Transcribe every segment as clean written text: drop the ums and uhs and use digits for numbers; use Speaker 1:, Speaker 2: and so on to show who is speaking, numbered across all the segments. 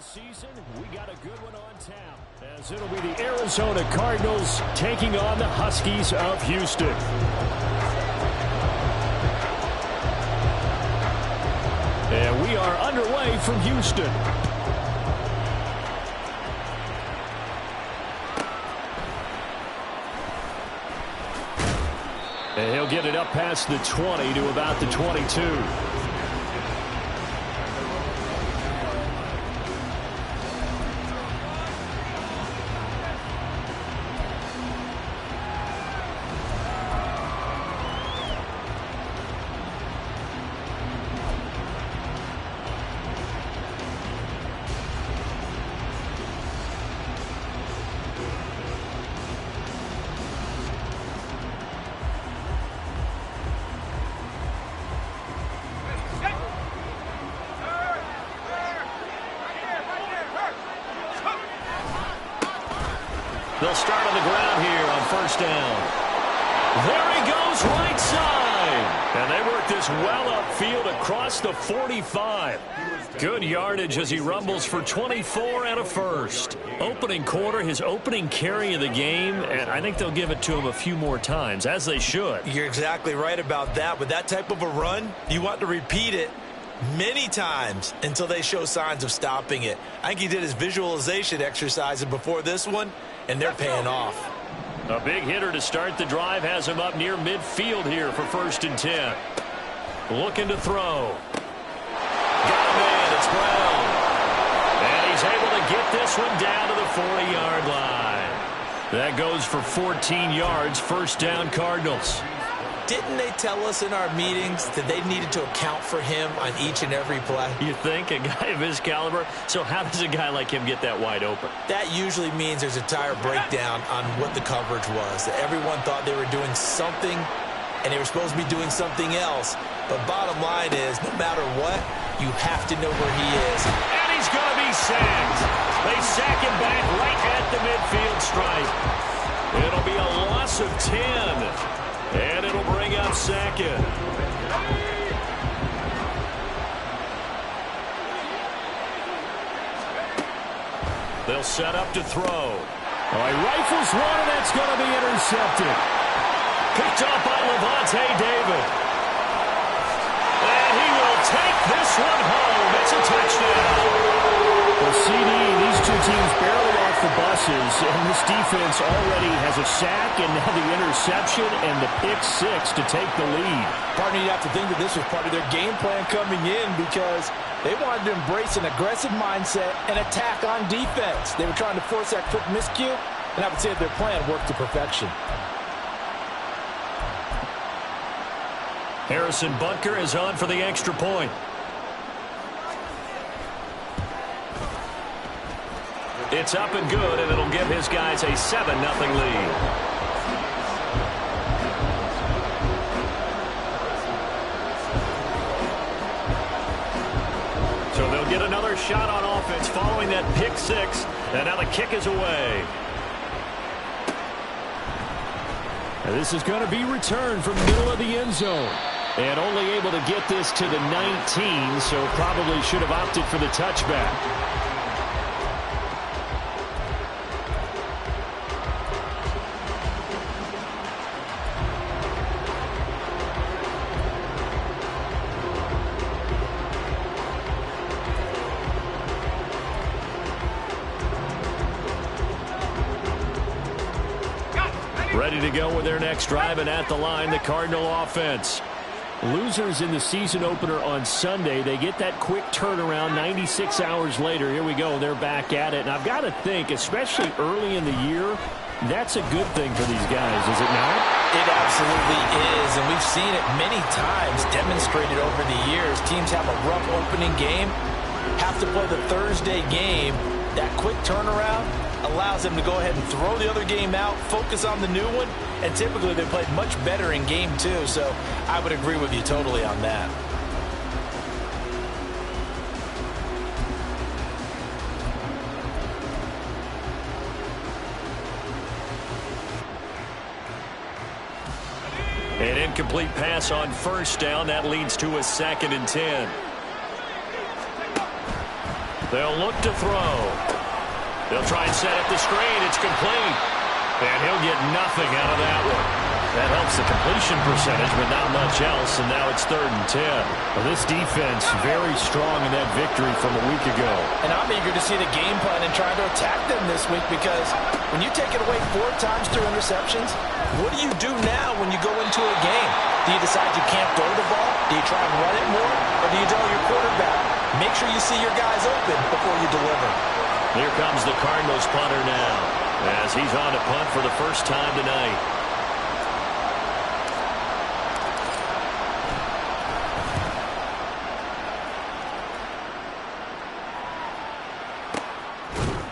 Speaker 1: season, we got a good one on tap, as it'll be the Arizona Cardinals taking on the Huskies of Houston. And we are underway from Houston. And he'll get it up past the 20 to about the 22. They'll start on the ground here on first down. There he goes, right side. And they work this well upfield across the 45. Good yardage as he rumbles for 24 and a first. Opening quarter, his opening carry of the game, and I think they'll give it to him a few more times, as they should.
Speaker 2: You're exactly right about that. With that type of a run, you want to repeat it many times until they show signs of stopping it. I think he did his visualization exercises before this one, and they're paying off.
Speaker 1: A big hitter to start the drive has him up near midfield here for 1st and 10. Looking to throw. Got a man, it's Brown. And he's able to get this one down to the 40-yard line. That goes for 14 yards, first down Cardinals.
Speaker 2: Didn't they tell us in our meetings that they needed to account for him on each and every play?
Speaker 1: You think? A guy of his caliber? So how does a guy like him get that wide open?
Speaker 2: That usually means there's a tire breakdown on what the coverage was. That everyone thought they were doing something, and they were supposed to be doing something else. But bottom line is, no matter what, you have to know where he is.
Speaker 1: And he's going to be sacked. They sack him back right at the midfield stripe. It'll be a loss of 10. And it'll bring up second. They'll set up to throw. Oh, he rifles one, and that's going to be intercepted. Picked up by Levante David. And he will take this one home. It's a touchdown. Well, CD, these two teams barely off the buses, and this defense already has a sack and now the interception and the pick six to take the lead.
Speaker 3: Partner, you have to think that this was part of their game plan coming in because they wanted to embrace an aggressive mindset and attack on defense. They were trying to force that quick miscue, and I would say their plan worked to perfection.
Speaker 1: Harrison Butker is on for the extra point. It's up and good, and it'll give his guys a 7-0 lead. So they'll get another shot on offense following that pick six, and now the kick is away. And this is going to be returned from the middle of the end zone. And only able to get this to the 19, so probably should have opted for the touchback. Ready to go with their next drive, and at the line, the Cardinal offense. Losers in the season opener on Sunday. They get that quick turnaround 96 hours later. Here we go. They're back at it. And I've got to think, especially early in the year, that's a good thing for these guys, is it not?
Speaker 2: It absolutely is, and we've seen it many times demonstrated over the years. Teams have a rough opening game, have to play the Thursday game. That quick turnaround allows them to go ahead and throw the other game out, focus on the new one, and typically they played much better in game two, so I would agree with you totally on that.
Speaker 1: An incomplete pass on first down. That leads to a 2nd and 10. They'll look to throw. They'll try and set up the screen. It's complete. And he'll get nothing out of that one. That helps the completion percentage, but not much else, and now it's 3rd and 10.
Speaker 4: Well, this defense very strong in that victory from a week ago.
Speaker 2: And I'm eager to see the game plan and try to attack them this week, because when you take it away 4 times through interceptions, what do you do now when you go into a game? Do you decide you can't throw the ball? Do you try and run it more? Or do you tell your quarterback, make sure you see your guys open before you deliver?
Speaker 1: Here comes the Cardinals punter now, as he's on to punt for the first time tonight.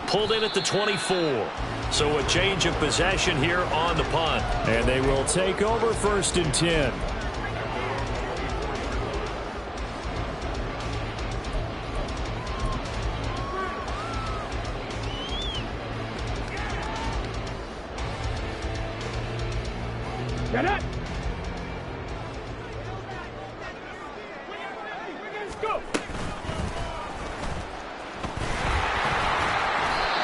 Speaker 1: Pulled in at the 24. So a change of possession here on the punt.
Speaker 4: And they will take over 1st and 10.
Speaker 5: Get it! Go!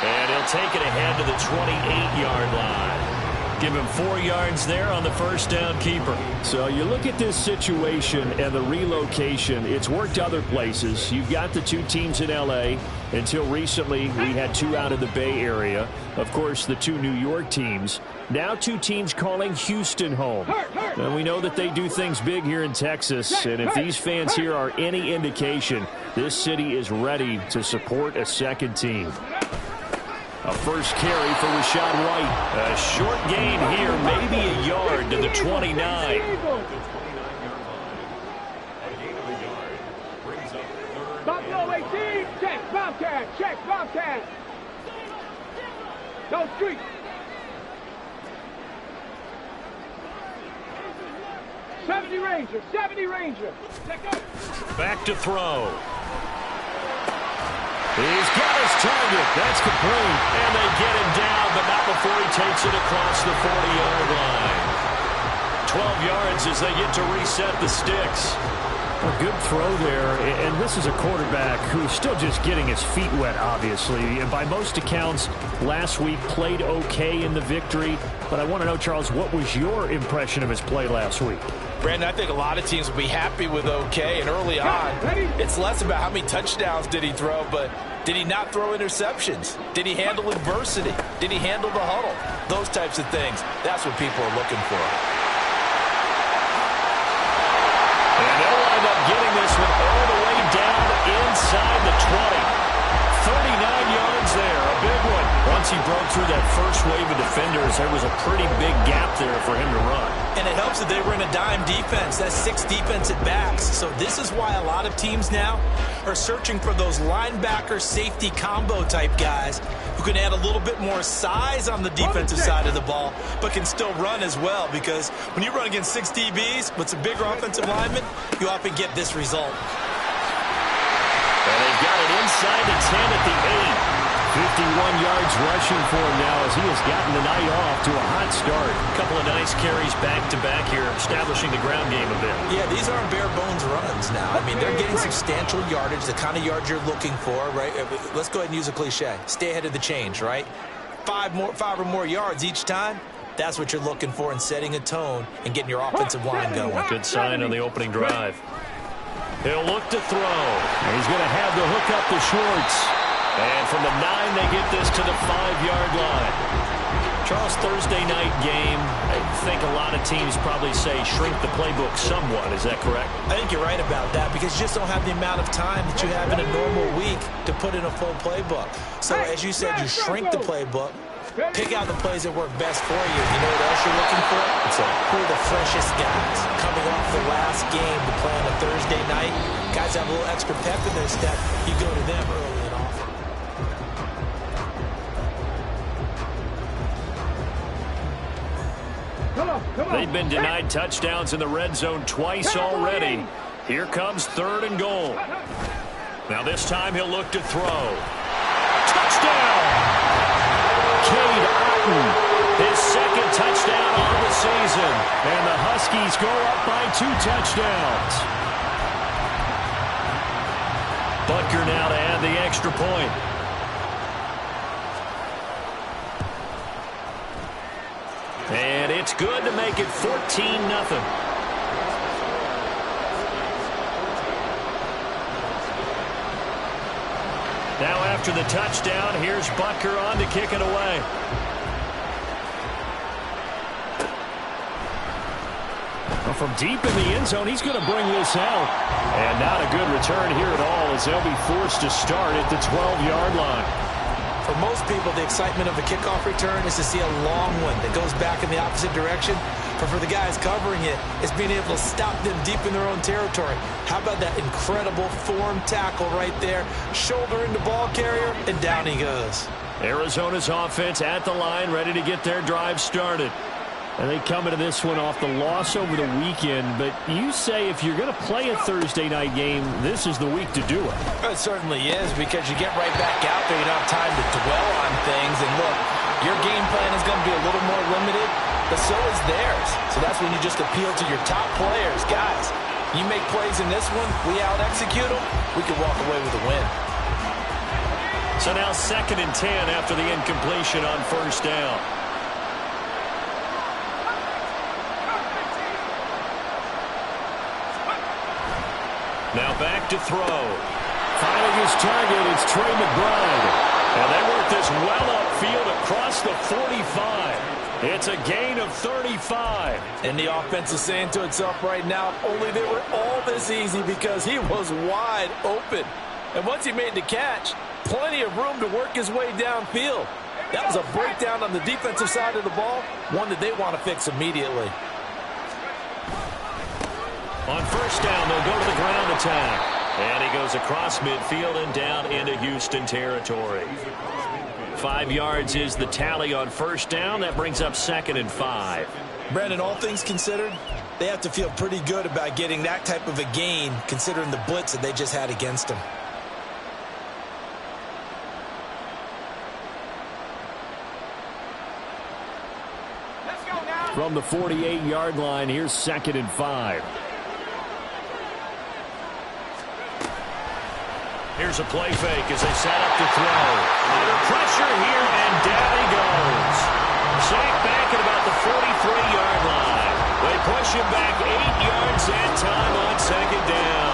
Speaker 1: And he'll take it ahead to the 28-yard line. Give him 4 yards there on the first down keeper.
Speaker 4: So you look at this situation and the relocation. It's worked other places. You've got the 2 teams in L.A. Until recently, we had 2 out of the Bay Area. Of course, the 2 New York teams. Now 2 teams calling Houston home. And we know that they do things big here in Texas. And if these fans here are any indication, this city is ready to support a second team. A first carry for Rashad White.
Speaker 1: A short gain here, maybe a yard to the 29.
Speaker 5: Buffalo 18, check, Bobcat. No street. '70 Ranger.
Speaker 1: Back to throw. He's got his target. That's complete. And they get him down, but not before he takes it across the 40-yard line. 12 yards as they get to reset the sticks.
Speaker 4: A good throw there, and this is a quarterback who's still just getting his feet wet, obviously. And by most accounts, last week played okay in the victory. But I want to know, Charles, what was your impression of his play last week?
Speaker 2: Brandon, I think a lot of teams will be happy with okay, and early on, it's less about how many touchdowns did he throw, but did he not throw interceptions? Did he handle adversity? Did he handle the huddle? Those types of things. That's what people are looking for.
Speaker 1: And they'll wind up getting this one all the way down inside the 20. 39 yards there, a big one. Once he broke through that first wave of defenders, there was a pretty big gap there for him to run.
Speaker 2: And it helps that they were in a dime defense. That's 6 defensive backs. So this is why a lot of teams now are searching for those linebacker safety combo type guys who can add a little bit more size on the defensive side of the ball, but can still run as well, because when you run against 6 DBs with some bigger offensive linemen, you often get this result.
Speaker 1: And they've got it inside the 10 at the 8.
Speaker 4: 51 yards rushing for him now as he has gotten the night off to a hot start.
Speaker 1: A couple of nice carries back-to-back here, establishing the ground game a bit.
Speaker 2: Yeah, these aren't bare-bones runs now. I mean, they're getting substantial yardage, the kind of yards you're looking for, right? Let's go ahead and use a cliche. Stay ahead of the change, right? 5 or more yards each time. That's what you're looking for in setting a tone and getting your offensive line going.
Speaker 1: Good sign on the opening drive. He'll look to throw.
Speaker 4: And he's going to have to hook up the Schwartz.
Speaker 1: And from the 9, they get this to the 5-yard line. Charles, Thursday night game, I think a lot of teams probably say shrink the playbook somewhat. Is that correct?
Speaker 2: I think you're right about that, because you just don't have the amount of time that you have in a normal week to put in a full playbook. So as you said, you shrink the playbook, pick out the plays that work best for you. You know what else you're looking for? Who are the freshest guys coming off the last game to play on a Thursday night? Guys have a little extra pep in their step. You go to them early and often.
Speaker 1: They've been denied touchdowns in the red zone twice already. Here comes 3rd and goal. Now this time he'll look to throw. Touchdown! Cade Otton, his 2nd touchdown on the season. And the Huskies go up by 2 touchdowns. Butker now to add had the extra point. And it's good to make it 14-0. Now after the touchdown, here's Butker on to kick it away.
Speaker 4: Well, from deep in the end zone, he's going to bring this out. And not a good return here at all as they'll be forced to start at the 12-yard line.
Speaker 3: For most people, the excitement of a kickoff return is to see a long one that goes back in the opposite direction. But for the guys covering it, it's being able to stop them deep in their own territory. How about that incredible form tackle right there? Shoulder into ball carrier, and down he goes.
Speaker 4: Arizona's offense at the line, ready to get their drive started. And they come into this one off the loss over the weekend. But you say if you're going to play a Thursday night game, this is the week to do it.
Speaker 2: It certainly is, because you get right back out there. You don't have time to dwell on things. And look, your game plan is going to be a little more limited, but so is theirs. So that's when you just appeal to your top players. Guys, you make plays in this one, we out-execute them, we can walk away with a win.
Speaker 1: So now 2nd and 10 after the incompletion on first down. Now back to throw.
Speaker 4: Finding his target, it's Trey McBride.
Speaker 1: And they work this well upfield across the 45. It's a gain of 35.
Speaker 3: And the offense is saying to itself right now, only they were all this easy because he was wide open. And once he made the catch, plenty of room to work his way downfield. That was a breakdown on the defensive side of the ball, one that they want to fix immediately.
Speaker 1: On first down, they'll go to the ground attack. And he goes across midfield and down into Houston territory. 5 yards is the tally on first down. That brings up 2nd and 5.
Speaker 3: Brandon, all things considered, they have to feel pretty good about getting that type of a gain, considering the blitz that they just had against them.
Speaker 4: From the 48-yard line, here's 2nd and 5.
Speaker 1: Here's a play fake as they set up to throw. Under pressure here, and down he goes. Sacked back at about the 43-yard line. They push him back 8 yards that time on 2nd down.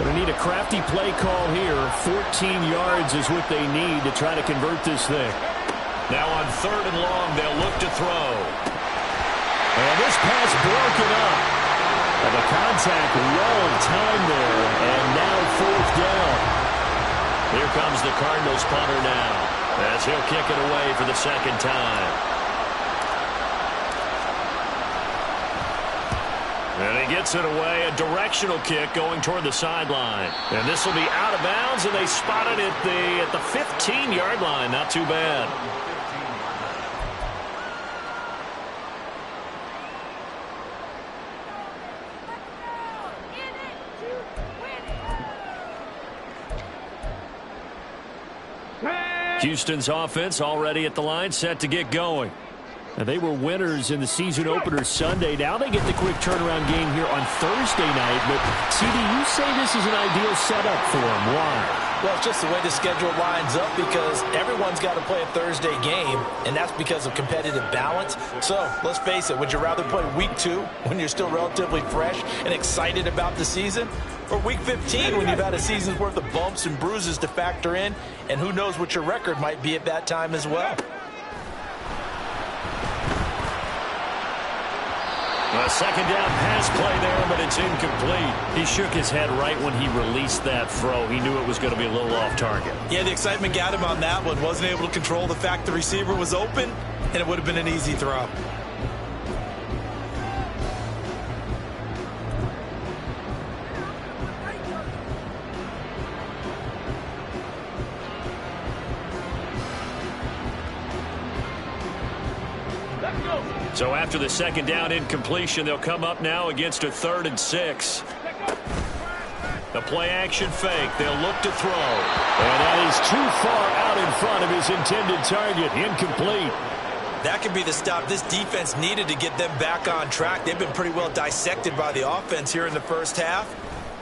Speaker 4: Need a crafty play call here. 14 yards is what they need to try to convert this thing.
Speaker 1: Now on 3rd and long, they'll look to throw.
Speaker 4: And this pass broken up. And the contact well in time there. And now 4th down.
Speaker 1: Here comes the Cardinals punter now, as he'll kick it away for the 2nd time. And he gets it away, a directional kick going toward the sideline. And this will be out of bounds, and they spot it at the 15-yard line. Not too bad. Houston's offense already at the line, set to get going.
Speaker 4: And they were winners in the season opener Sunday. Now they get the quick turnaround game here on Thursday night. But, CD, you say this is an ideal setup for them. Why?
Speaker 3: Well, it's just the way the schedule lines up because everyone's got to play a Thursday game, and that's because of competitive balance. So, let's face it, would you rather play week 2 when you're still relatively fresh and excited about the season? Or week 15 when you've had a season's worth of bumps and bruises to factor in, and who knows what your record might be at that time as well?
Speaker 1: A 2nd down pass play there, but it's incomplete. He shook his head right when he released that throw. He knew it was going to be a little off target.
Speaker 3: Yeah, the excitement got him on that one. Wasn't able to control the fact the receiver was open, and it would have been an easy throw.
Speaker 1: So after the 2nd down incompletion, they'll come up now against a 3rd and 6. The The play-action fake. They'll look to throw. And that is too far out in front of his intended target. Incomplete.
Speaker 2: That could be the stop this defense needed to get them back on track. They've been pretty well dissected by the offense here in the first half.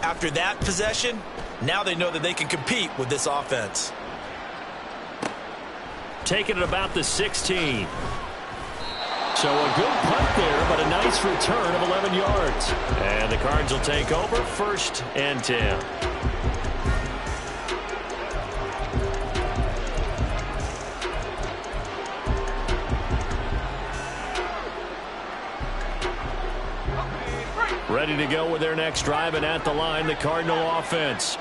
Speaker 2: After that possession, now they know that they can compete with this offense.
Speaker 1: Taking it about the 16. So a good punt there, but a nice return of 11 yards. And the Cards will take over, 1st and 10. Ready to go with their next drive, and at the line, the Cardinal offense.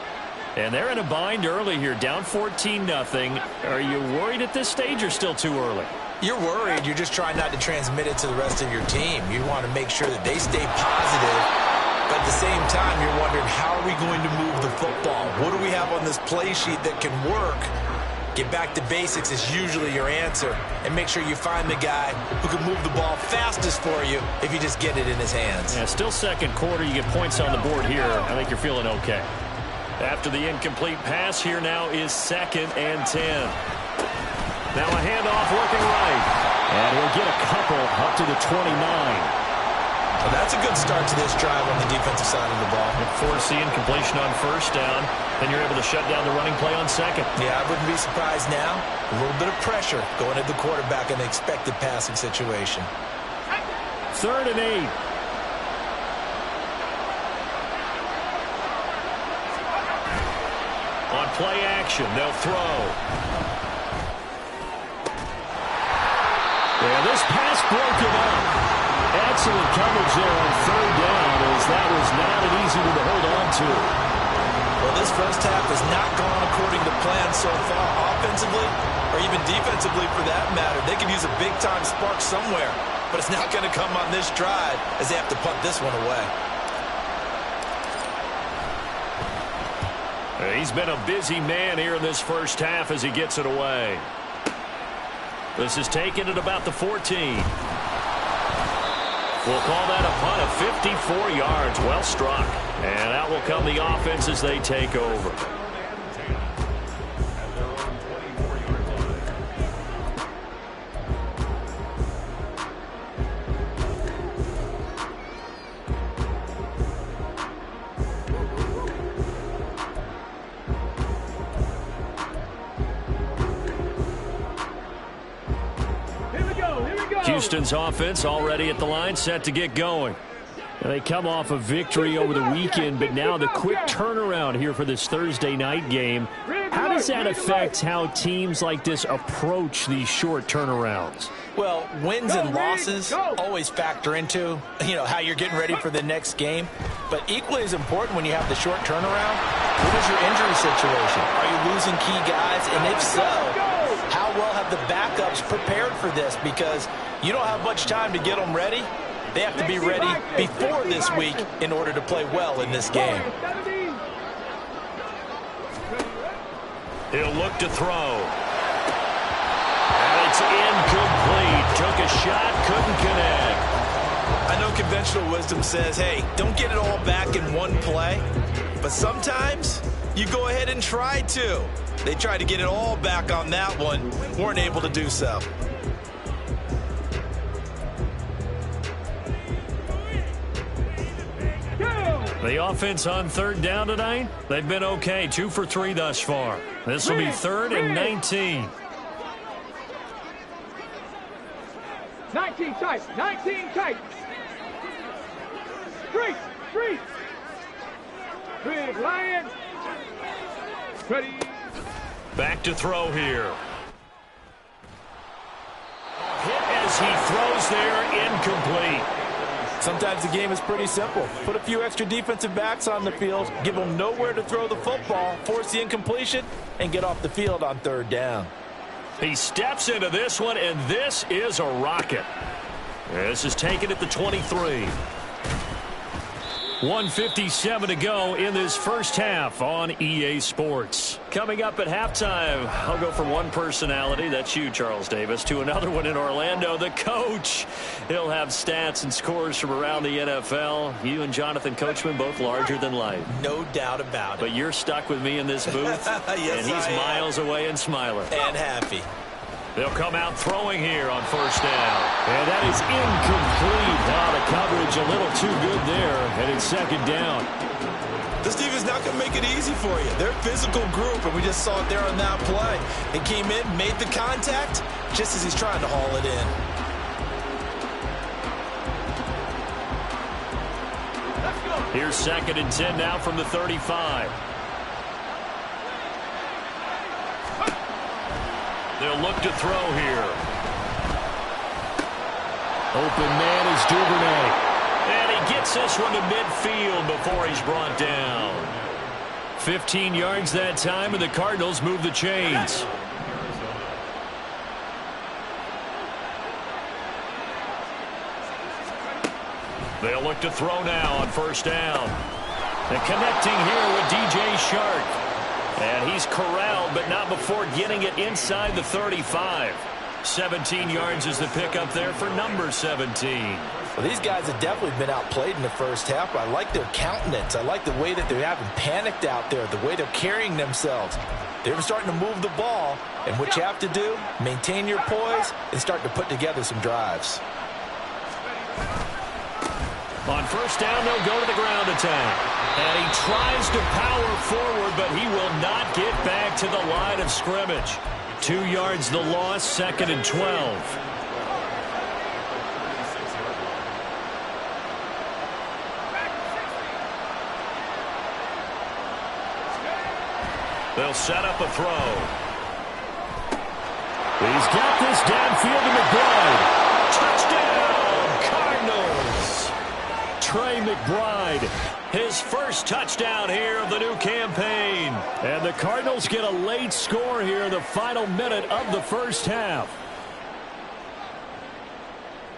Speaker 1: And they're in a bind early here, down 14-0. Are you worried at this stage or still too early?
Speaker 2: You're worried. You're just trying not to transmit it to the rest of your team. You want to make sure that they stay positive. But at the same time, you're wondering, how are we going to move the football? What do we have on this play sheet that can work? Get back to basics is usually your answer. And make sure you find the guy who can move the ball fastest for you if you just get it in his hands.
Speaker 1: Yeah, still second quarter. You get points on the board here. I think you're feeling okay. After the incomplete pass, here now is 2nd and 10. Now a handoff working right. And he'll get a couple up to the 29.
Speaker 2: Well, that's a good start to this drive on the defensive side of the ball.
Speaker 1: Force the incompletion on 1st down. Then you're able to shut down the running play on 2nd.
Speaker 2: Yeah, I wouldn't be surprised now. A little bit of pressure going at the quarterback in the expected passing situation.
Speaker 1: 3rd and 8. On play action, they'll throw. And this pass broken up. Excellent coverage there on 3rd down, as that was not an easy one to hold on to.
Speaker 2: Well, this first half has not gone according to plan so far, offensively or even defensively for that matter. They could use a big-time spark somewhere, but it's not going to come on this drive as they have to punt this one away.
Speaker 1: He's been a busy man here in this first half as he gets it away. This is taken at about the 14. We'll call that a punt of 54 yards. Well struck. And out will come the offense as they take over. Houston's offense already at the line, set to get going. And they come off a victory over the weekend, but now the quick turnaround here for this Thursday night game. How does that affect how teams like this approach these short turnarounds?
Speaker 2: Well, wins and losses always factor into, how you're getting ready for the next game. But equally as important when you have the short turnaround, what is your injury situation? Are you losing key guys? And if so, how well have the backups prepared for this? Because you don't have much time to get them ready. They have to be ready before this week in order to play well in this game.
Speaker 1: He'll look to throw. And it's incomplete. Took a shot, couldn't connect.
Speaker 2: I know conventional wisdom says, hey, don't get it all back in one play. But sometimes you go ahead and try to. They tried to get it all back on that one. Weren't able to do so.
Speaker 1: The offense on 3rd down tonight, they've been okay. 2 for 3 thus far. This will be 3rd and 19.
Speaker 5: 19 tight. 19 tight. Street. Big Lion. Ready.
Speaker 1: Back to throw here. Hit as he throws there, incomplete.
Speaker 3: Sometimes the game is pretty simple. Put a few extra defensive backs on the field, give them nowhere to throw the football, force the incompletion, and get off the field on 3rd down.
Speaker 1: He steps into this one, and this is a rocket. This is taken at the 23. 1:57 to go in this first half on EA Sports. Coming up at halftime, I'll go from one personality, that's you, Charles Davis, to another one in Orlando, the coach. He'll have stats and scores from around the NFL. You and Jonathan Coachman, both larger than life.
Speaker 2: No doubt about it.
Speaker 1: But you're stuck with me in this booth,
Speaker 2: yes,
Speaker 1: and he's miles away and smiling.
Speaker 2: And happy.
Speaker 1: They'll come out throwing here on first down. And that is incomplete. The coverage a little too good there, and it's second down.
Speaker 3: This defense not going to make it easy for you. They're a physical group, and we just saw it there on that play. It came in, made the contact, just as he's trying to haul it in.
Speaker 1: Here's second and 10 now from the 35. They'll look to throw here. Open man is Duvernay. And he gets this one to midfield before he's brought down. 15 yards that time, and the Cardinals move the chains. They'll look to throw now on first down. And connecting here with DJ Shark. And he's corralled, but not before getting it inside the 35. 17 yards is the pickup there for number 17.
Speaker 2: Well, these guys have definitely been outplayed in the first half. I like their countenance. I like the way that they haven't panicked out there, the way they're carrying themselves. They're starting to move the ball, and what you have to do, maintain your poise and start to put together some drives.
Speaker 1: On first down, they'll go to the ground attack. And he tries to power forward, but he will not get back to the line of scrimmage. 2 yards the loss, second and 12. They'll set up a throw. He's got this downfield to McBride. Touchdown, Cardinals! Trey McBride, his first touchdown here of the new campaign. And the Cardinals get a late score here in the final minute of the first half.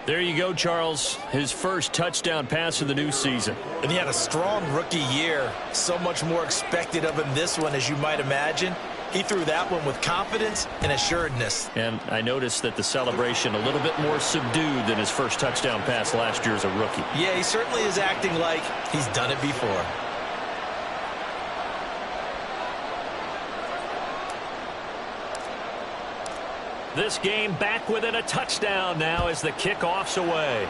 Speaker 1: There you go, Charles. His first touchdown pass of the new season.
Speaker 2: And he had a strong rookie year. So much more expected of him this one, as you might imagine. He threw that one with confidence and assuredness.
Speaker 1: And I noticed that the celebration a little bit more subdued than his first touchdown pass last year as a rookie.
Speaker 2: Yeah, he certainly is acting like he's done it before.
Speaker 1: This game back within a touchdown now as the kickoff's away.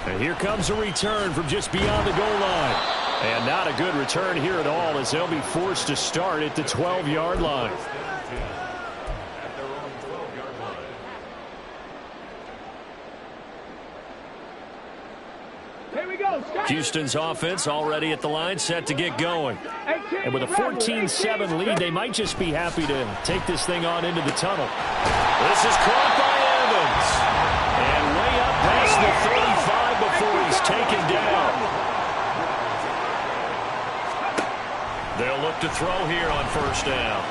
Speaker 1: And here comes a return from just beyond the goal line. And not a good return here at all, as they'll be forced to start at the 12-yard line.
Speaker 5: Here we go.
Speaker 1: Houston's offense already at the line, set to get going. And with a 14-7 lead, they might just be happy to take this thing on into the tunnel. This is caught by Evans. And way up past the 35 before he's taken down. They'll look to throw here on first down.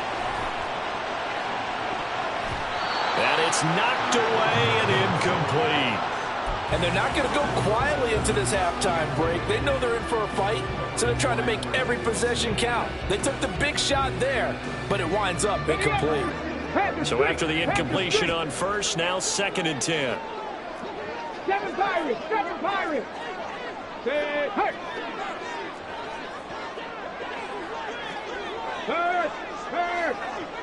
Speaker 1: And it's knocked away and incomplete.
Speaker 3: And they're not going to go quietly into this halftime break. They know they're in for a fight, so they're trying to make every possession count. They took the big shot there, but it winds up incomplete.
Speaker 1: So after the incompletion on first, now second and 10.
Speaker 5: Seven Pirates. Say, hurt. Hurt.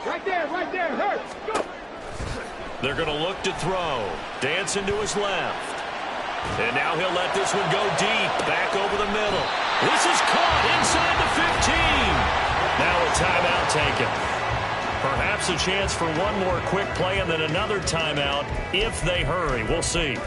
Speaker 5: Right there, hurt. Go.
Speaker 1: They're going to look to throw. Dancing to his left. And now he'll let this one go deep, back over the middle. This is caught inside the 15. Now a timeout taken. Perhaps a chance for one more quick play and then another timeout if they hurry. We'll see.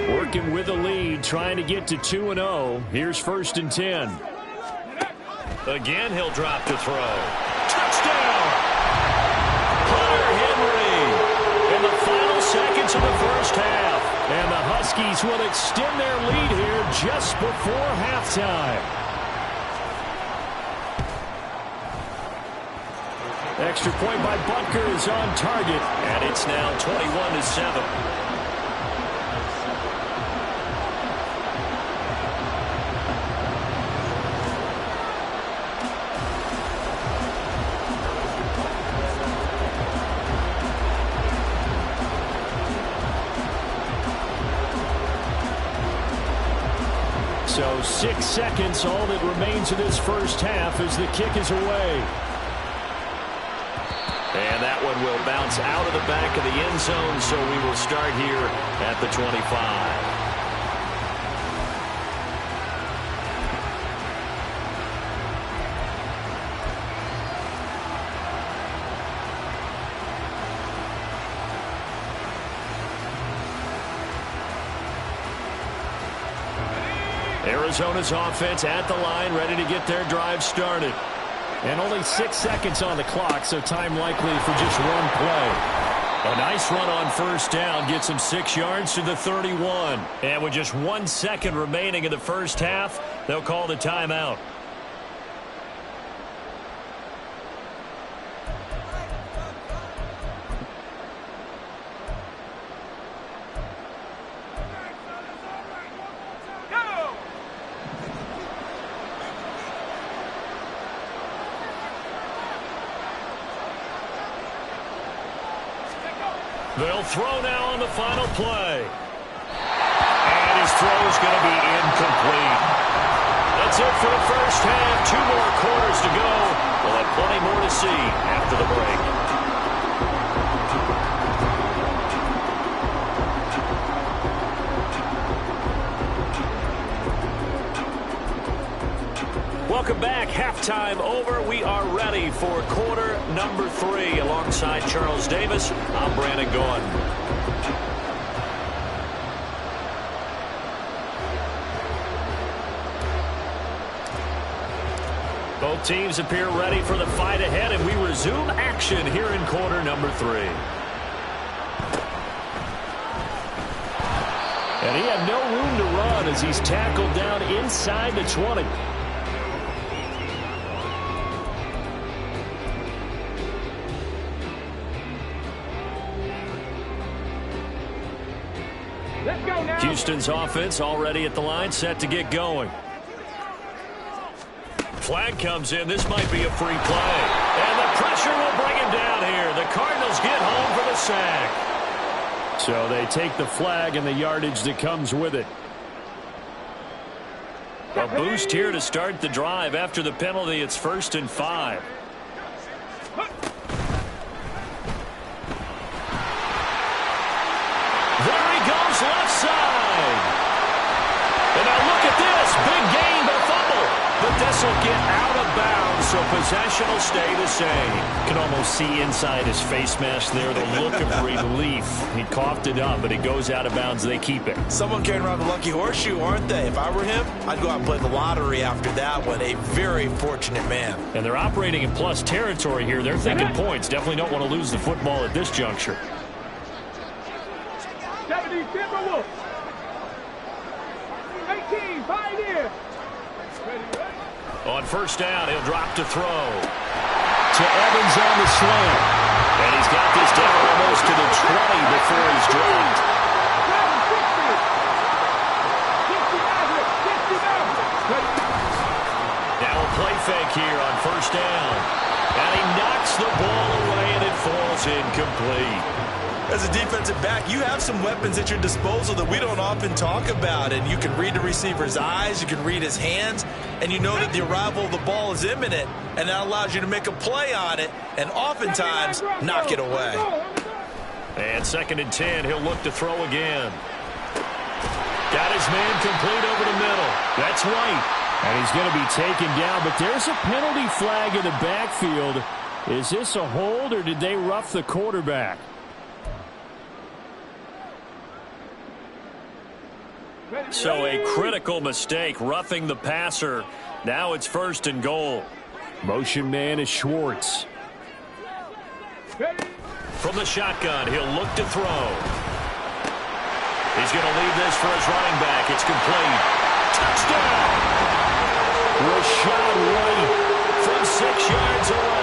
Speaker 1: Working with a lead, trying to get to 2-0. Here's first and 10. Again, he'll drop to throw. Touchdown! Hunter Henry in the final seconds of the first half. And the Huskies will extend their lead here just before halftime.
Speaker 4: extra point by Butker is on target.
Speaker 1: And it's now 21-7.
Speaker 4: So 6 seconds, all that remains of this first half as the kick is away.
Speaker 1: And that one will bounce out of the back of the end zone, so we will start here at the 25.
Speaker 4: Arizona's offense at the line, ready to get their drive started. And only 6 seconds on the clock, so time likely for just one play. A nice run on first down, gets him 6 yards to the 31. And with just 1 second remaining in the first half, they'll call the timeout.
Speaker 1: They'll throw now on the final play. And his throw is going to be incomplete. That's it for the first half. 2 more quarters to go. We'll have plenty more to see after the break. Welcome back. Halftime over. We are ready for quarter number 3. Alongside Charles Davis, I'm Brandon Gaughan. Both teams appear ready for the fight ahead, and we resume action here in quarter number 3.
Speaker 4: And he had no room to run as he's tackled down inside the 20.
Speaker 1: Houston's offense already at the line, set to get going. Flag comes in. This might be a free play. And the pressure will bring him down here. The Cardinals get home for the sack.
Speaker 4: So they take the flag and the yardage that comes with it.
Speaker 1: A boost here to start the drive. After the penalty, it's 1st and 5. There he goes, left side. And now look at this. Big gain, but fumble. But this will get out of bounds, so possession will stay the same.
Speaker 4: You can almost see inside his face mask there the look of relief. He coughed it up, but it goes out of bounds. They keep it.
Speaker 3: Someone carrying around the lucky horseshoe, aren't they? If I were him, I'd go out and play the lottery after that one. A very fortunate man.
Speaker 4: And they're operating in plus territory here. They're thinking points. Definitely don't want to lose the football at this juncture.
Speaker 5: 70 Timberwolves. 18, Pioneer.
Speaker 1: On first down, he'll drop to throw.
Speaker 4: To Evans on the slant.
Speaker 1: And he's got this down almost to the 20 before he's dropped.
Speaker 5: 60.
Speaker 1: Now a play fake here on first down. And he knocks the ball away, and it falls incomplete.
Speaker 3: As a defensive back, you have some weapons at your disposal that we don't often talk about. And you can read the receiver's eyes, you can read his hands, and you know that the arrival of the ball is imminent, and that allows you to make a play on it and oftentimes knock it away.
Speaker 1: And 2nd and 10, he'll look to throw again. Got his man complete over the middle. That's White.
Speaker 4: And he's going to be taken down, but there's a penalty flag in the backfield. Is this a hold, or did they rough the quarterback?
Speaker 1: So a critical mistake, roughing the passer. Now it's 1st and goal.
Speaker 4: Motion man is Schwartz.
Speaker 1: From the shotgun, he'll look to throw. He's going to leave this for his running back. It's complete. Touchdown!
Speaker 4: Rashad White
Speaker 1: from 6 yards away.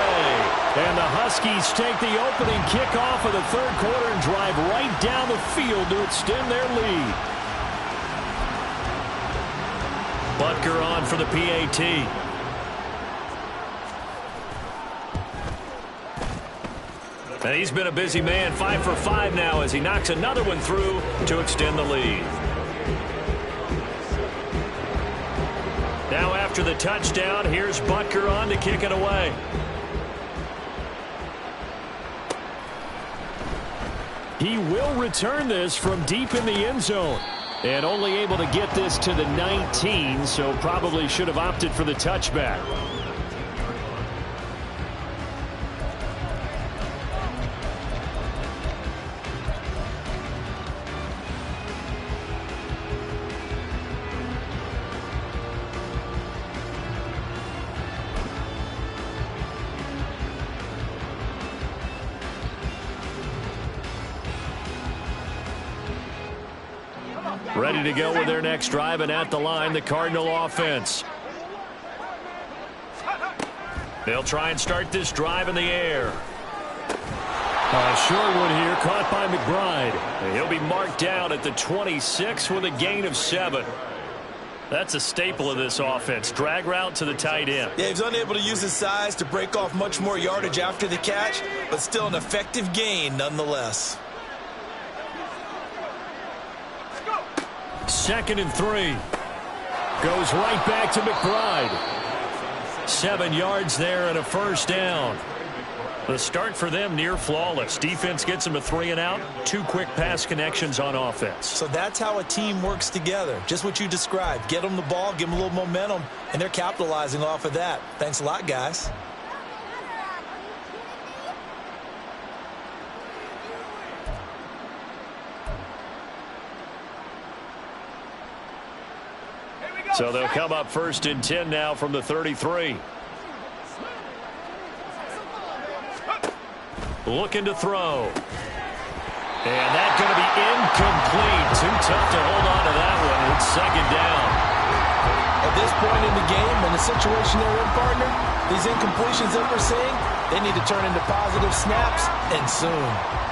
Speaker 4: And the Huskies take the opening kickoff of the third quarter and drive right down the field to extend their lead. Butker on for the PAT. And he's been a busy man, 5 for 5 now as he knocks another one through to extend the lead. Now after the touchdown, here's Butker on to kick it away. He will return this from deep in the end zone. And only able to get this to the 19, so probably should have opted for the touchback. Ready to go with their next drive, and at the line, the Cardinal offense. They'll try and start this drive in the air. Sherwood here, caught by McBride. And he'll be marked down at the 26 with a gain of 7. That's a staple of this offense. Drag route to the tight end.
Speaker 3: Yeah, he's unable to use his size to break off much more yardage after the catch, but still an effective gain nonetheless.
Speaker 4: 2nd and 3. Goes right back to McBride. 7 yards there and a first down. The start for them near flawless. Defense gets them a 3 and out. 2 quick pass connections on offense.
Speaker 3: So that's how a team works together. Just what you described. Get them the ball, give them a little momentum, and they're capitalizing off of that. Thanks a lot, guys.
Speaker 4: So they'll come up 1st and 10 now from the 33. Looking to throw. And that's going to be incomplete. Too tough to hold on to that one. It's 2nd down.
Speaker 3: At this point in the game, in the situation they're in, partner, these incompletions that we're seeing, they need to turn into positive snaps, and soon.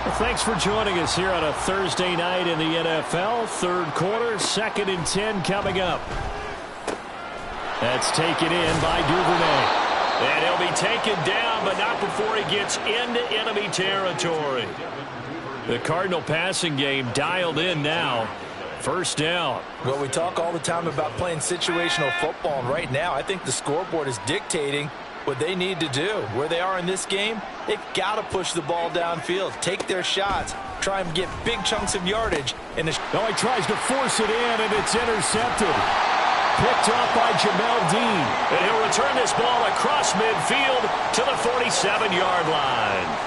Speaker 4: Well, thanks for joining us here on a Thursday night in the NFL. Third quarter, 2nd and 10 coming up. That's taken in by Duvernay. And he'll be taken down, but not before he gets into enemy territory. The Cardinal passing game dialed in now. 1st down.
Speaker 3: Well, we talk all the time about playing situational football, and right now I think the scoreboard is dictating what they need to do. Where they are in this game, they've got to push the ball downfield, take their shots, try and get big chunks of yardage. And he
Speaker 4: tries to force it in, and it's intercepted. Picked off by Jamel Dean. And he'll return this ball across midfield to the 47-yard line.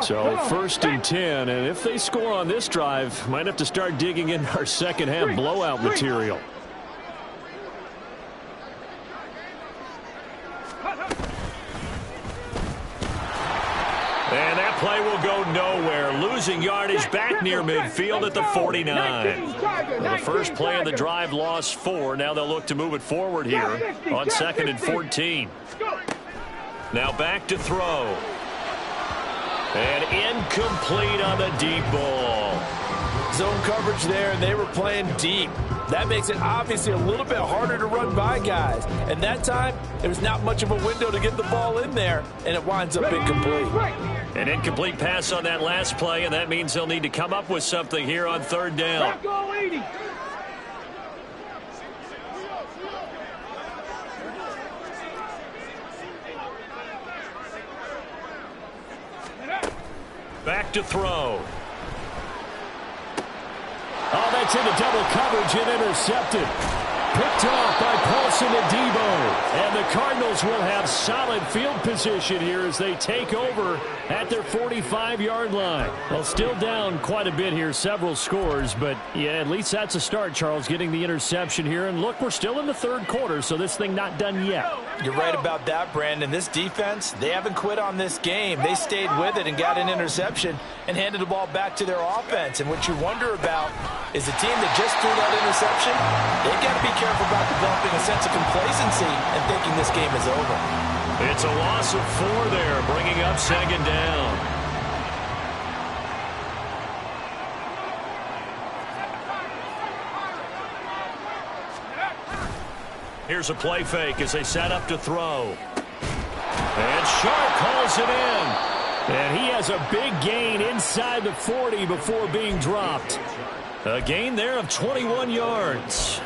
Speaker 4: So 1st and 10, and if they score on this drive, might have to start digging in our second half blowout material. And that play will go nowhere. Losing yardage back near midfield at the 49. Well, the first play of the drive lost 4. Now they'll look to move it forward here on 2nd and 14. Now back to throw. And incomplete on the deep ball.
Speaker 3: Zone coverage there, and they were playing deep. That makes it obviously a little bit harder to run by guys. And that time, there was not much of a window to get the ball in there, and it winds up incomplete.
Speaker 4: An incomplete pass on that last play, and that means they'll need to come up with something here on 3rd down. Back to throw. Oh, that's into double coverage and intercepted. Picked off by Paul Listen to Debo. And the Cardinals will have solid field position here as they take over at their 45-yard line. Well, still down quite a bit here, several scores, but yeah, at least that's a start, Charles, getting the interception here. And look, we're still in the third quarter, so this thing not done yet.
Speaker 2: You're right about that, Brandon. This defense, they haven't quit on this game. They stayed with it and got an interception and handed the ball back to their offense. And what you wonder about is a team that just threw that interception, they've got to be careful about developing a sense of complacency and thinking this game is over.
Speaker 1: It's a loss of 4 there, bringing up second down. Here's a play fake as they set up to throw. And Sharp calls it in.
Speaker 4: And he has a big gain inside the 40 before being dropped.
Speaker 1: A gain there of 21 yards.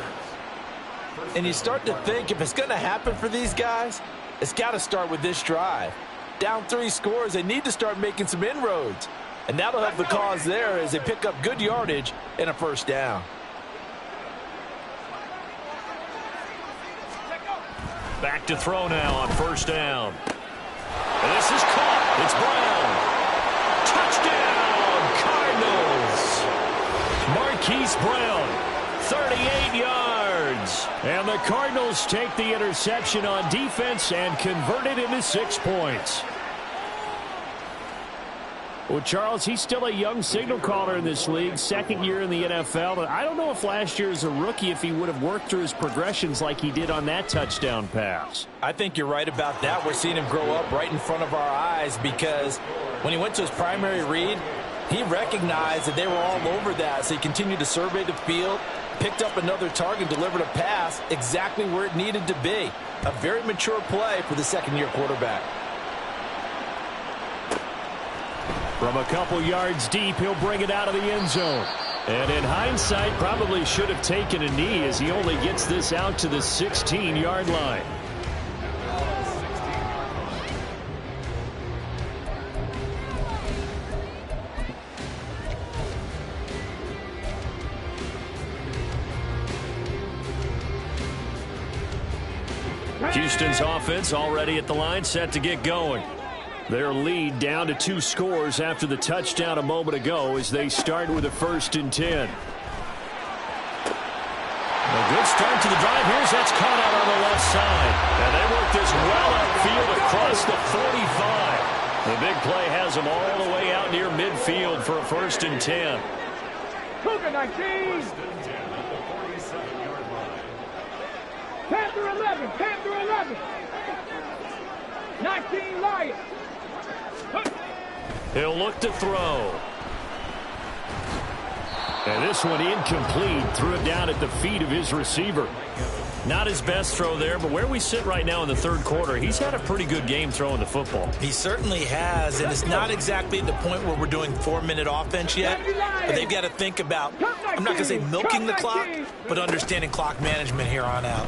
Speaker 2: And you start to think if it's going to happen for these guys, it's got to start with this drive. Down 3 scores, they need to start making some inroads. And that'll help the cause there as they pick up good yardage and a first down.
Speaker 1: Back to throw now on first down. And this is caught. It's Brown. Touchdown, Cardinals. Marquise Brown, 38 yards. And the Cardinals take the interception on defense and convert it into 6 points.
Speaker 4: Well, Charles, he's still a young signal caller in this league, second year in the NFL. But I don't know if last year as a rookie if he would have worked through his progressions like he did on that touchdown pass.
Speaker 2: I think you're right about that. We're seeing him grow up right in front of our eyes because when he went to his primary read, he recognized that they were all over that. So he continued to survey the field, picked up another target, delivered a pass exactly where it needed to be. A very mature play for the second-year quarterback.
Speaker 4: From a couple yards deep, he'll bring it out of the end zone. And in hindsight, probably should have taken a knee as he only gets this out to the 16-yard line. Houston's offense already at the line, set to get going. Their lead down to 2 scores after the touchdown a moment ago as they start with a 1st and 10.
Speaker 1: A good start to the drive. Here's that's caught out on the left side. And they work this well upfield across the 45. The big play has them all the way out near midfield for a 1st and 10.
Speaker 5: Cougar 19. Panther 11. Panther 11. 19 Lions.
Speaker 1: He'll look to throw.
Speaker 4: And this one incomplete. Threw it down at the feet of his receiver.
Speaker 1: Not his best throw there, but where we sit right now in the third quarter, he's had a pretty good game throwing the football.
Speaker 2: He certainly has, and it's not exactly the point where we're doing 4-minute offense yet, but they've got to think about, I'm not going to say milking the clock, but understanding clock management here on out.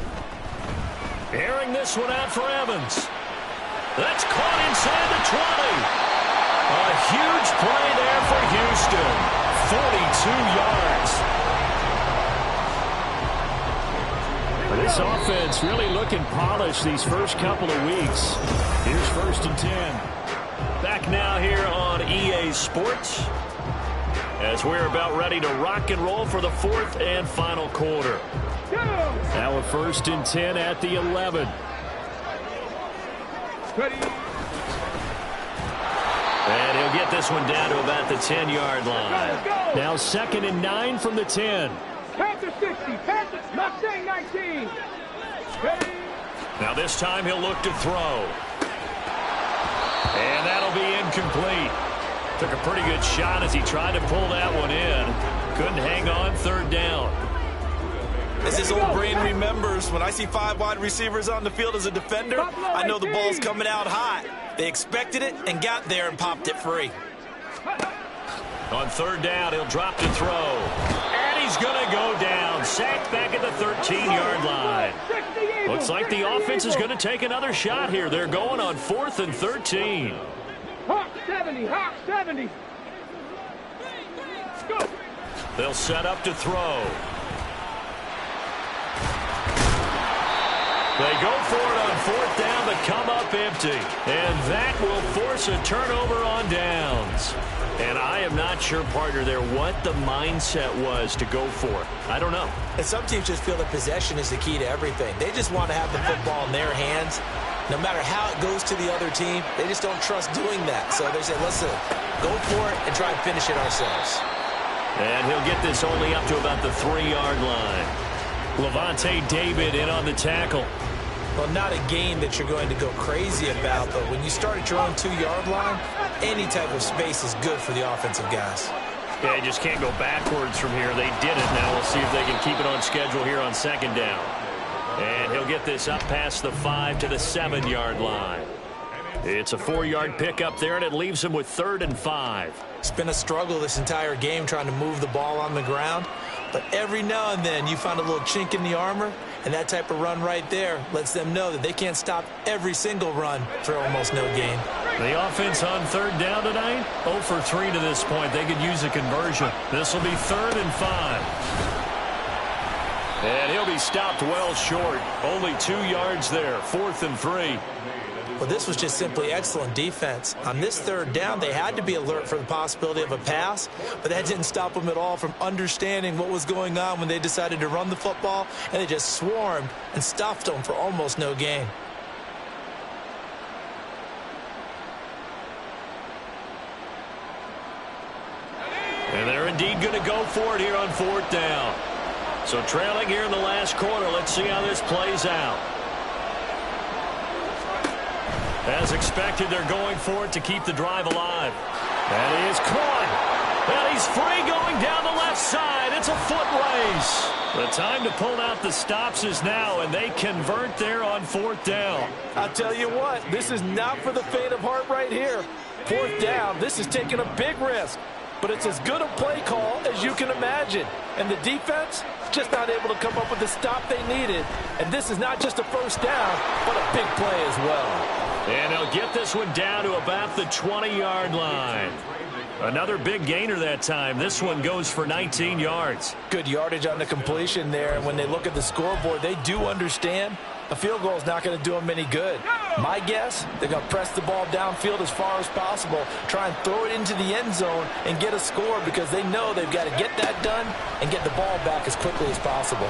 Speaker 1: Airing this one out for Evans. That's caught inside the 20. A huge play there for Houston. 42 yards.
Speaker 4: This offense really looking polished these first couple of weeks. Here's 1st and 10.
Speaker 1: Back now here on EA Sports as we're about ready to rock and roll for the 4th and final quarter.
Speaker 4: Now a 1st and 10 at the 11.
Speaker 5: Ready.
Speaker 1: And he'll get this one down to about the 10-yard line.
Speaker 4: Now 2nd and 9 from the 10.
Speaker 5: Panther 60. Panther Mustang 19. Ready.
Speaker 1: Now this time he'll look to throw. And that'll be incomplete. Took a pretty good shot as he tried to pull that one in. Couldn't hang on 3rd down.
Speaker 2: As his old brain remembers, when I see 5 wide receivers on the field as a defender, I know the ball's coming out hot. They expected it and got there and popped it free.
Speaker 1: On 3rd down, he'll drop to throw. And he's going to go down. Sacked back at the 13-yard line. Looks like the offense is going to take another shot here. They're going on 4th and 13.
Speaker 5: Hawk 70. Hawk 70. Go.
Speaker 1: They'll set up to throw. They go for it on 4th down, but come up empty. And that will force a turnover on downs. And I am not sure, partner, there what the mindset was to go for it. I don't know.
Speaker 2: And some teams just feel that possession is the key to everything. They just want to have the football in their hands. No matter how it goes to the other team, they just don't trust doing that. So they say, listen, go for it and try and finish it ourselves.
Speaker 1: And he'll get this only up to about the 3-yard line. Levante David in on the tackle.
Speaker 2: Well, not a game that you're going to go crazy about, but when you start at your own 2-yard line, any type of space is good for the offensive guys.
Speaker 1: Yeah, you just can't go backwards from here. They did it. Now we'll see if they can keep it on schedule here on 2nd down. And he'll get this up past the 5 to the 7-yard line. It's a 4-yard pickup there, and it leaves him with 3rd and 5.
Speaker 2: It's been a struggle this entire game trying to move the ball on the ground. But every now and then you find a little chink in the armor, and that type of run right there lets them know that they can't stop every single run for almost no gain.
Speaker 1: The offense on 3rd down tonight, 0 for 3 to this point. They could use a conversion. This will be 3rd and 5. And he'll be stopped well short. Only 2 yards there, 4th and 3.
Speaker 2: Well, this was just simply excellent defense. On this 3rd down, they had to be alert for the possibility of a pass, but that didn't stop them at all from understanding what was going on when they decided to run the football, and they just swarmed and stuffed them for almost no gain.
Speaker 1: And they're indeed going to go for it here on 4th down. So trailing here in the last quarter, let's see how this plays out. As expected, they're going for it to keep the drive alive. And he is caught. And he's free going down the left side. It's a foot race. The time to pull out the stops is now, and they convert there on 4th down.
Speaker 3: I'll tell you what, this is not for the faint of heart right here. 4th down, this is taking a big risk. But it's as good a play call as you can imagine. And the defense just not able to come up with the stop they needed. And this is not just a 1st down, but a big play as well.
Speaker 1: And he'll get this one down to about the 20-yard line. Another big gainer that time. This one goes for 19 yards.
Speaker 2: Good yardage on the completion there. And when they look at the scoreboard, they do understand a field goal is not going to do them any good. My guess, they're going to press the ball downfield as far as possible, try and throw it into the end zone and get a score because they know they've got to get that done and get the ball back as quickly as possible.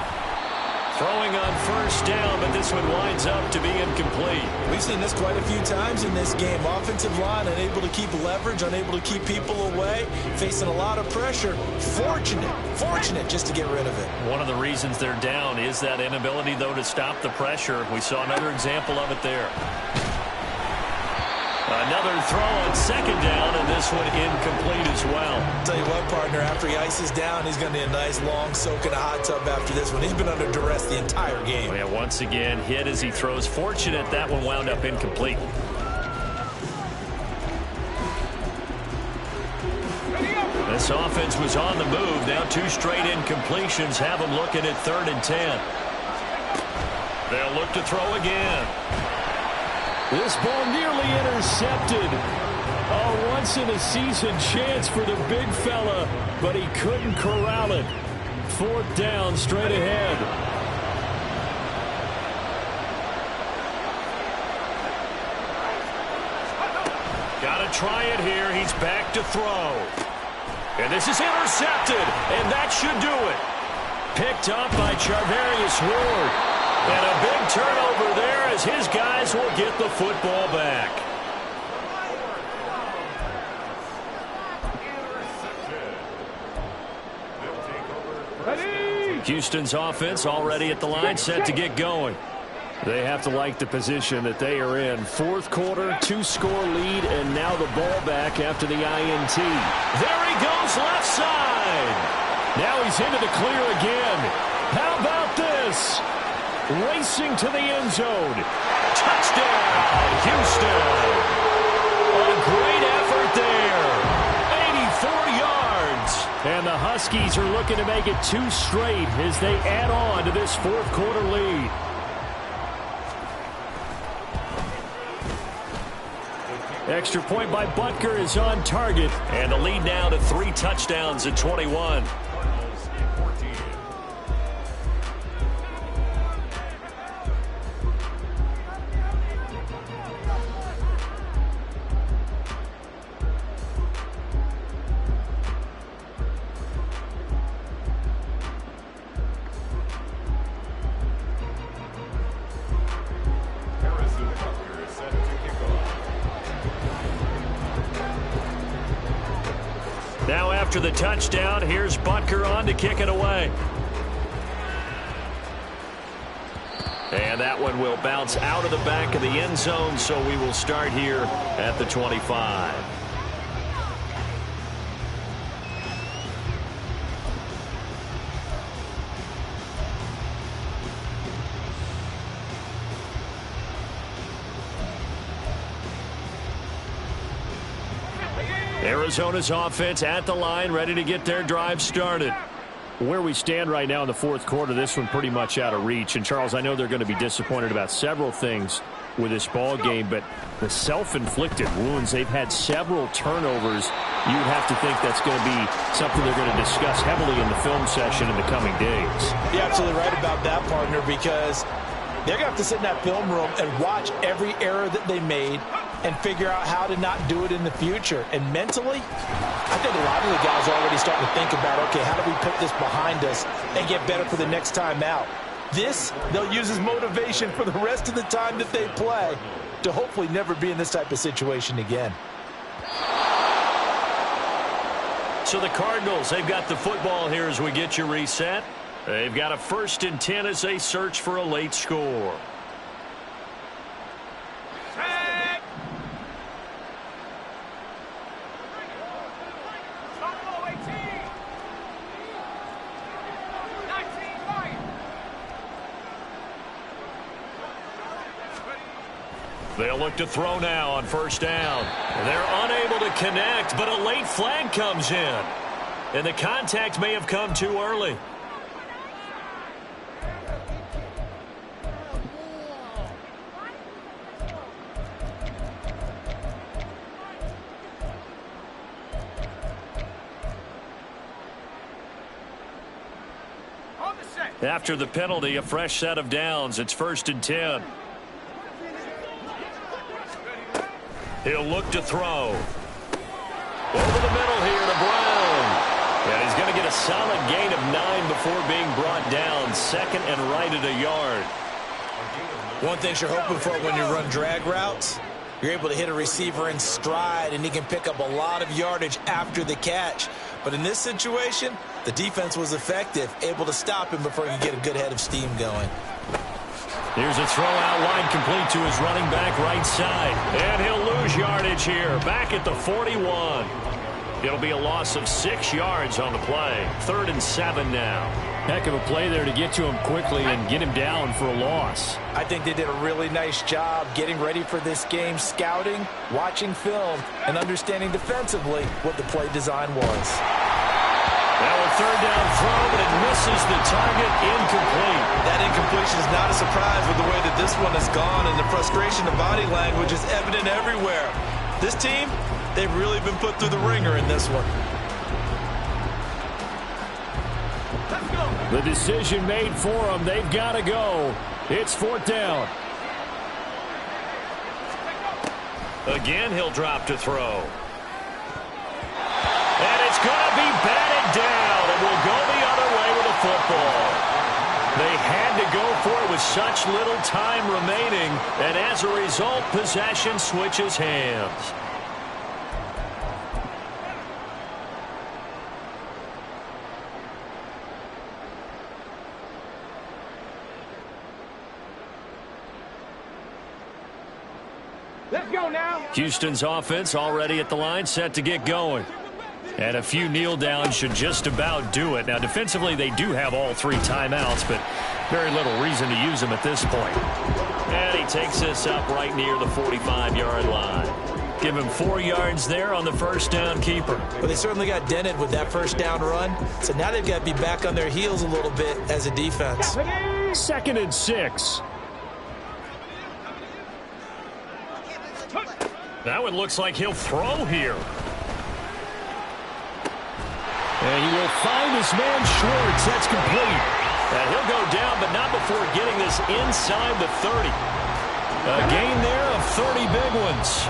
Speaker 1: Throwing on 1st down, but this one winds up to be incomplete.
Speaker 2: We've seen this quite a few times in this game. Offensive line unable to keep leverage, unable to keep people away, facing a lot of pressure. Fortunate just to get rid of it.
Speaker 1: One of the reasons they're down is that inability, though, to stop the pressure. We saw another example of it there. Another throw on 2nd down, and this one incomplete as well.
Speaker 2: Tell you what, partner, after he ices down, he's going to need a nice long soak in a hot tub after this one. He's been under duress the entire game.
Speaker 1: Yeah, once again, hit as he throws. Fortunate that one wound up incomplete. This offense was on the move. Now 2 straight incompletions have them looking at 3rd and 10. They'll look to throw again.
Speaker 4: This ball nearly intercepted. A once-in-a-season chance for the big fella, but he couldn't corral it. 4th down, straight ahead.
Speaker 1: Got to try it here. He's back to throw. And this is intercepted, and that should do it. Picked up by Charvarius Ward. And a big turnover there as his guys will get the football back. Houston's offense already at the line, set to get going.
Speaker 4: They have to like the position that they are in. 4th quarter, 2-score lead, and now the ball back after the INT.
Speaker 1: There he goes left side.
Speaker 4: Now he's into the clear again. How about this? Racing to the end zone.
Speaker 1: Touchdown, Houston. A great effort there. 84 yards.
Speaker 4: And the Huskies are looking to make it 2 straight as they add on to this 4th quarter lead. Extra point by Butker is on target.
Speaker 1: And the lead now to 3 touchdowns at 21. Now after the touchdown, here's Butker on to kick it away. And that one will bounce out of the back of the end zone, so we will start here at the 25. Arizona's offense at the line, ready to get their drive started.
Speaker 4: Where we stand right now in the fourth quarter, this one pretty much out of reach. And, Charles, I know they're going to be disappointed about several things with this ball game, but the self-inflicted wounds, they've had several turnovers. You would have to think that's going to be something they're going to discuss heavily in the film session in the coming days.
Speaker 3: You're absolutely right about that, partner, because they're going to have to sit in that film room and watch every error that they made and figure out how to not do it in the future. And mentally, I think a lot of the guys are already starting to think about, okay, how do we put this behind us and get better for the next time out? This, they'll use as motivation for the rest of the time that they play to hopefully never be in this type of situation again.
Speaker 1: So the Cardinals, they've got the football here as we get you reset. They've got a 1st and 10 as they search for a late score. They'll look to throw now on 1st down. They're unable to connect, but a late flag comes in. And the contact may have come too early. After the penalty, a fresh set of downs. It's 1st and 10. He'll look to throw. Over the middle here to Brown. And he's going to get a solid gain of 9 before being brought down. 2nd and right at a yard.
Speaker 2: One thing you're hoping for when you run drag routes, you're able to hit a receiver in stride, and he can pick up a lot of yardage after the catch. But in this situation, the defense was effective, able to stop him before he could get a good head of steam going.
Speaker 1: Here's a throw out wide, complete to his running back right side. And he'll lose yardage here, back at the 41. It'll be a loss of 6 yards on the play. 3rd and 7 now.
Speaker 4: Heck of a play there to get to him quickly and get him down for a loss.
Speaker 3: I think they did a really nice job getting ready for this game, scouting, watching film, and understanding defensively what the play design was.
Speaker 1: Now a 3rd down throw, but it misses the target, incomplete.
Speaker 2: That incompletion is not a surprise with the way that this one has gone, and the frustration of body language is evident everywhere. This team, they've really been put through the ringer in this one.
Speaker 4: The decision made for them. They've got to go. It's 4th down.
Speaker 1: Again, he'll drop to throw. And it's going to be batted down, and will go the other way with the football. They had to go for it with such little time remaining, and as a result, possession switches hands.
Speaker 5: Let's go now.
Speaker 1: Houston's offense already at the line, set to get going. And a few kneel downs should just about do it. Now, defensively, they do have all 3 timeouts, but very little reason to use them at this point. And he takes this up right near the 45-yard line. Give him 4 yards there on the 1st down keeper.
Speaker 2: But they certainly got dented with that 1st down run, so now they've got to be back on their heels a little bit as a defense.
Speaker 4: 2nd and 6.
Speaker 1: That one looks like he'll throw here.
Speaker 4: And he will find his man Schwartz. That's complete.
Speaker 1: And he'll go down, but not before getting this inside the 30. A gain there of 30 big ones.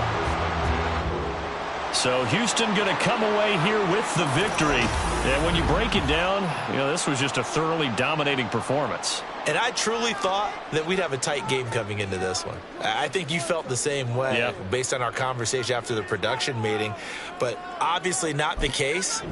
Speaker 1: So Houston going to come away here with the victory. And when you break it down, you know, this was just a thoroughly dominating performance.
Speaker 2: And I truly thought that we'd have a tight game coming into this one. I think you felt the same way based on our conversation after the production meeting, but obviously not the case.